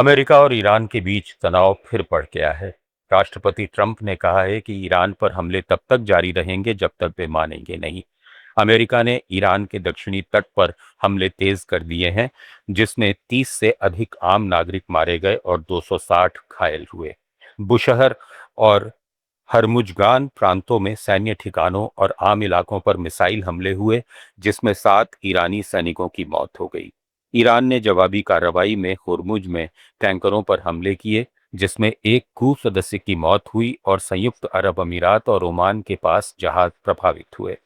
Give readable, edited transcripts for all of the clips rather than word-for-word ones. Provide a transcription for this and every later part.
America और Iran के बीच तनाव फिर बढ़ गया है। राष्ट्रपति ट्रंप ने कहा है कि ईरान पर हमले तब तक जारी रहेंगे जब तक वे मानेंगे नहीं। अमेरिका ने ईरान के दक्षिणी तट पर हमले तेज कर दिए हैं, जिसमें 30 से अधिक आम नागरिक मारे गए और 260 घायल हुए। बुशहर और हरमुजगान प्रांतों में सैन्य ठिकानों और आम इलाकों पर मिसाइल हमले हुए, जिसमें 7 ईरानी सैनिकों की मौत हो गई। ईरान ने जवाबी कार्रवाई में होर्मुज में टैंकरों पर हमले किए, जिसमें एक क्रू सदस्य की मौत हुई और संयुक्त अरब अमीरात और ओमान के पास जहाज प्रभावित हुए।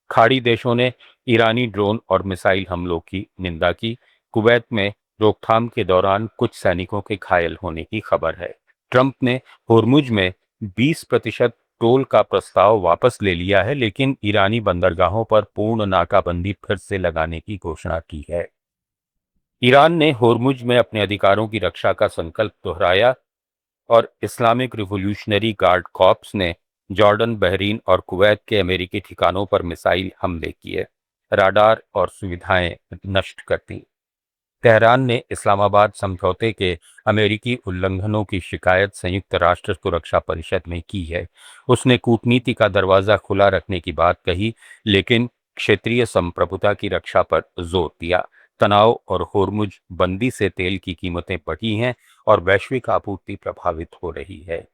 खाड़ी देशों ने ईरानी ड्रोन और मिसाइल हमलों की निंदा की। कुवैत में रोकथाम के दौरान कुछ सैनिकों के घायल होने की खबर है। ट्रंप ने होर्मुज में 20% टोल का प्रस्ताव वापस ले लिया है, लेकिन ईरानी बंदरगाहों पर पूर्ण नाकाबंदी फिर से लगाने की घोषणा की है। ईरान ने होर्मुज में अपने अधिकारों की रक्षा का संकल्प दोहराया और इस्लामिक रिवॉल्यूशनरी गार्ड कॉर्प्स ने जॉर्डन, बहरीन और कुवैत के अमेरिकी ठिकानों पर मिसाइल हमले किए, राडार और सुविधाएं नष्ट कर दी। तेहरान ने इस्लामाबाद समझौते के अमेरिकी उल्लंघनों की शिकायत संयुक्त राष्ट्र सुरक्षा परिषद में की है। उसने कूटनीति का दरवाजा खुला रखने की बात कही, लेकिन क्षेत्रीय संप्रभुता की रक्षा पर जोर दिया। तनाव और होर्मुज बंदी से तेल की कीमतें बढ़ी हैं और वैश्विक आपूर्ति प्रभावित हो रही है।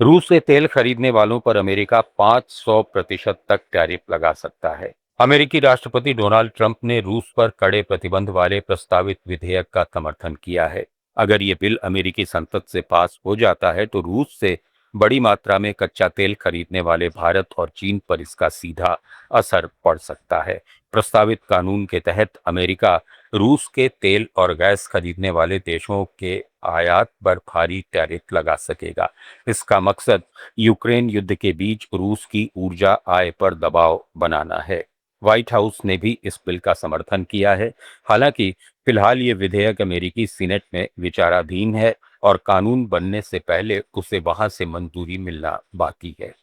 रूस से तेल खरीदने वालों पर अमेरिका 500% तक टैरिफ लगा सकता है। अमेरिकी राष्ट्रपति डोनाल्ड ट्रंप ने रूस पर कड़े प्रतिबंध वाले प्रस्तावित विधेयक का समर्थन किया है। अगर ये बिल अमेरिकी संसद से पास हो जाता है तो रूस से बड़ी मात्रा में कच्चा तेल खरीदने वाले भारत और चीन पर इसका सीधा असर पड़ सकता है। प्रस्तावित कानून के तहत अमेरिका रूस के तेल और गैस खरीदने वाले देशों के आयात पर भारी टैरिफ लगा सकेगा। इसका मकसद यूक्रेन युद्ध के बीच रूस की ऊर्जा आय पर दबाव बनाना है। व्हाइट हाउस ने भी इस बिल का समर्थन किया है। हालांकि फिलहाल ये विधेयक अमेरिकी सीनेट में विचाराधीन है और कानून बनने से पहले उसे वहां से मंजूरी मिलना बाकी है।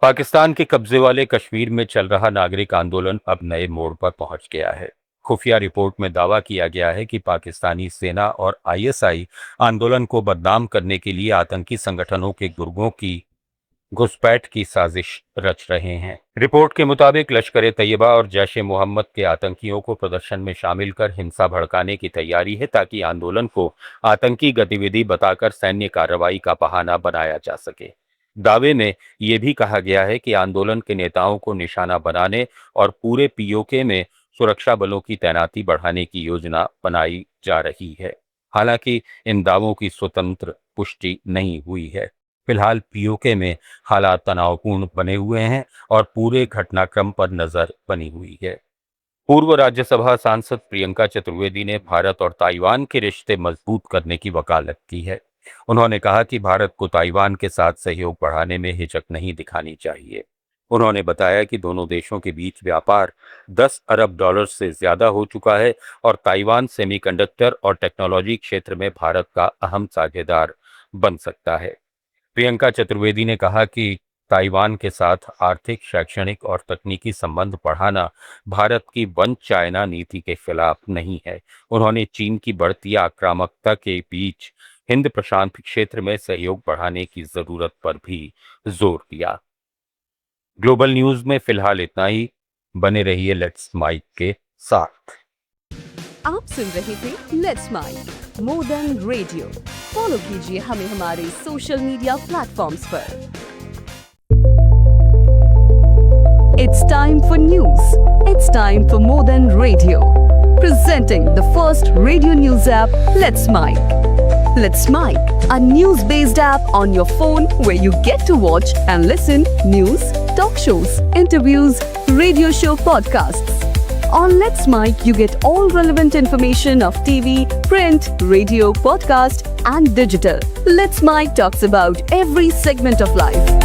पाकिस्तान के कब्जे वाले कश्मीर में चल रहा नागरिक आंदोलन अब नए मोड़ पर पहुंच गया है। खुफिया रिपोर्ट में दावा किया गया है कि पाकिस्तानी सेना और आईएसआई आंदोलन को बदनाम करने के लिए आतंकी संगठनों के गुर्गों की घुसपैठ की साजिश रच रहे हैं। रिपोर्ट के मुताबिक लश्कर-ए-तैयबा और जैश-ए-मोहम्मद के आतंकियों को प्रदर्शन में शामिल कर हिंसा भड़काने की तैयारी है, ताकि आंदोलन को आतंकी गतिविधि बताकर सैन्य कार्रवाई का बहाना बनाया जा सके। दावे में यह भी कहा गया है कि आंदोलन के नेताओं को निशाना बनाने और पूरे पीओके में सुरक्षा बलों की तैनाती बढ़ाने की योजना बनाई जा रही है। हालांकि इन दावों की स्वतंत्र पुष्टि नहीं हुई है। फिलहाल पीओके में हालात तनावपूर्ण बने हुए हैं और पूरे घटनाक्रम पर नजर बनी हुई है। पूर्व राज्यसभा सांसद प्रियंका चतुर्वेदी ने भारत और ताइवान के रिश्ते मजबूत करने की वकालत की है। उन्होंने कहा कि भारत को ताइवान के साथ सहयोग बढ़ाने में हिचक नहीं दिखानी चाहिए। उन्होंने बताया कि दोनों देशों के बीच व्यापार 10 अरब डॉलर से ज्यादा हो चुका है और ताइवान सेमीकंडक्टर और टेक्नोलॉजी क्षेत्र में भारत का अहम साझेदार बन सकता है। प्रियंका चतुर्वेदी ने कहा कि ताइवान के साथ आर्थिक, शैक्षणिक और तकनीकी संबंध बढ़ाना भारत की वन चाइना नीति के खिलाफ नहीं है। उन्होंने चीन की बढ़ती आक्रामकता के बीच हिंद प्रशांत क्षेत्र में सहयोग बढ़ाने की जरूरत पर भी जोर दिया। ग्लोबल न्यूज में फिलहाल इतना ही। बने रहिए लेट्स माइक के साथ। आप सुन रहे थे let's mic more than radio. Follow कीजिए हमें हमारे सोशल मीडिया प्लेटफॉर्म्स पर। It's time for news. It's time for more than radio. Presenting the first radio news app, Let's Mic. Let's Mic, a news-based app on your phone where you get to watch and listen news, talk shows, interviews, radio show podcasts. On Let's Mic, you get all relevant information of TV, print, radio, podcast, and digital. Let's Mic talks about every segment of life.